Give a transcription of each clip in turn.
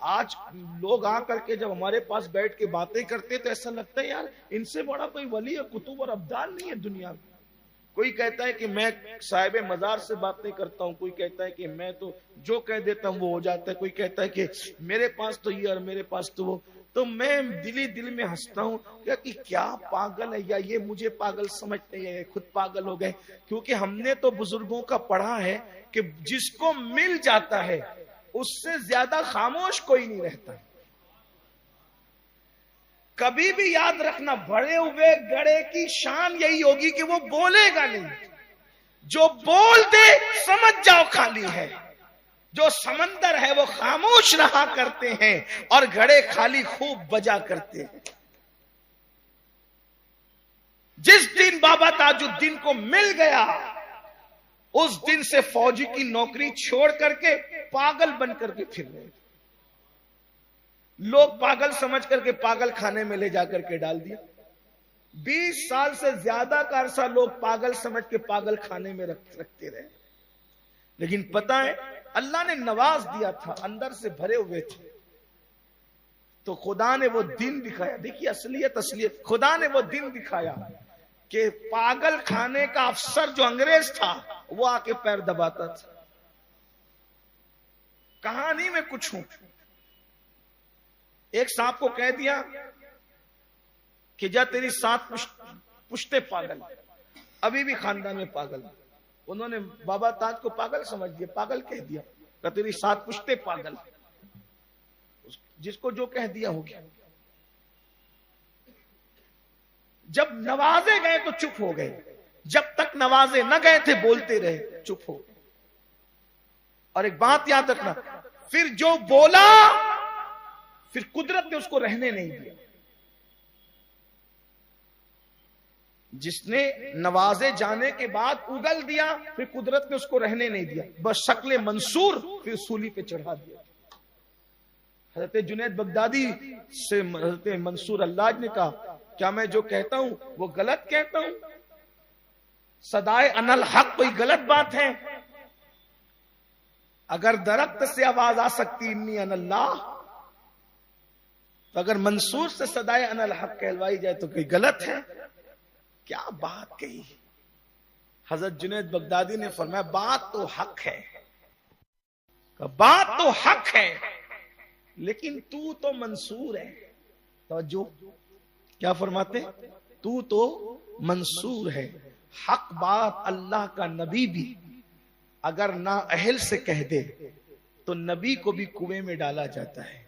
आज लोग आकर के जब हमारे पास बैठ के बातें करते तो ऐसा लगता है यार इनसे बड़ा कोई वली या कुतुब और अब्दाल नहीं है दुनिया में। कोई कहता है कि मैं साहिब मजार से बातें करता हूँ, कोई कहता है कि मैं तो जो कह देता हूँ वो हो जाता है, कोई कहता है कि मेरे पास तो ये और मेरे पास तो वो। तो मैं दिल में हंसता हूँ कि क्या पागल है, या ये मुझे पागल समझते हैं, खुद पागल हो गए। क्योंकि हमने तो बुजुर्गों का पढ़ा है कि जिसको मिल जाता है उससे ज्यादा खामोश कोई नहीं रहता। कभी भी याद रखना, भरे हुए घड़े की शान यही होगी कि वो बोलेगा नहीं। जो बोल दे समझ जाओ खाली है। जो समंदर है वो खामोश रहा करते हैं और घड़े खाली खूब बजा करते हैं। जिस दिन बाबा ताजुद्दीन को मिल गया उस दिन से फौजी की नौकरी छोड़ करके पागल बन करके फिर रहे। लोग पागल समझ करके पागल खाने में ले जाकर के डाल दिया। 20 साल से ज्यादा का अरसा लोग पागल समझ के पागल खाने में रखते रहे। लेकिन पता है अल्लाह ने नवाज दिया था, अंदर से भरे हुए थे, तो खुदा ने वो दिन दिखाया। देखिए असलियत खुदा ने वो दिन दिखाया कि पागल खाने का अफसर जो अंग्रेज था वो आके पैर दबाता था। कहानी में कुछ हूं, एक सांप को कह दिया कि जा तेरी 7 पुश्ते पागल, अभी भी खानदान में पागल। उन्होंने बाबा ताज को पागल समझ दिया, पागल कह दिया, कि तेरी 7 पुश्ते पागल। जिसको जो कह दिया हो गया। जब नवाजे गए तो चुप हो गए, जब तक नवाजे न गए थे बोलते रहे, चुप हो। और एक बात याद रखना, फिर जो बोला फिर कुदरत ने उसको रहने नहीं दिया। जिसने नवाजे जाने के बाद उगल दिया फिर कुदरत ने उसको रहने नहीं दिया, बस शक्ल मंसूर फिर सूली पे चढ़ा दिया। हजरत जुनैद बगदादी से हजरत मंसूर अल्लाज ने कहा, क्या मैं जो कहता हूं वो गलत कहता हूं? सदाए अनल हक कोई गलत बात है? अगर दरख्त से आवाज आ सकती इन्नी अनल्लाह, तो अगर मंसूर से सदाए अनल हक कहलवाई जाए तो कोई गलत है? क्या बात कही। हजरत जुनैद बगदादी ने फरमाया बात तो हक है, बात तो हक है, लेकिन तू तो मंसूर है। तो जो क्या फरमाते, तू तो मंसूर है। हक बात अल्लाह का नबी भी अगर ना अहल से कह दे तो नबी को भी कुएं में डाला जाता है,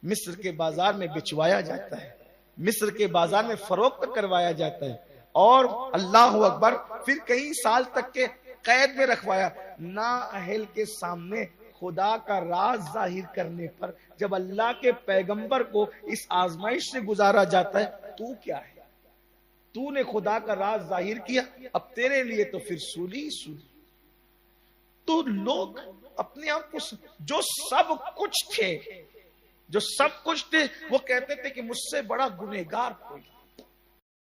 मिस्र के बाजार में बिचवाया जाता है, मिस्र के बाजार में फरोख्त करवाया जाता है, और अल्लाह अकबर फिर कई साल तक के कैद में रखवाया। ना अहल के सामने खुदा का राज जाहिर करने पर जब अल्लाह के पैगंबर को इस आजमाइश से गुजारा जाता है, तू क्या है? तूने खुदा का राज जाहिर किया, अब तेरे लिए तो फिर सूली सूली। तो लोग अपने आप को जो सब कुछ थे वो कहते थे कि मुझसे बड़ा गुनहगार कोई।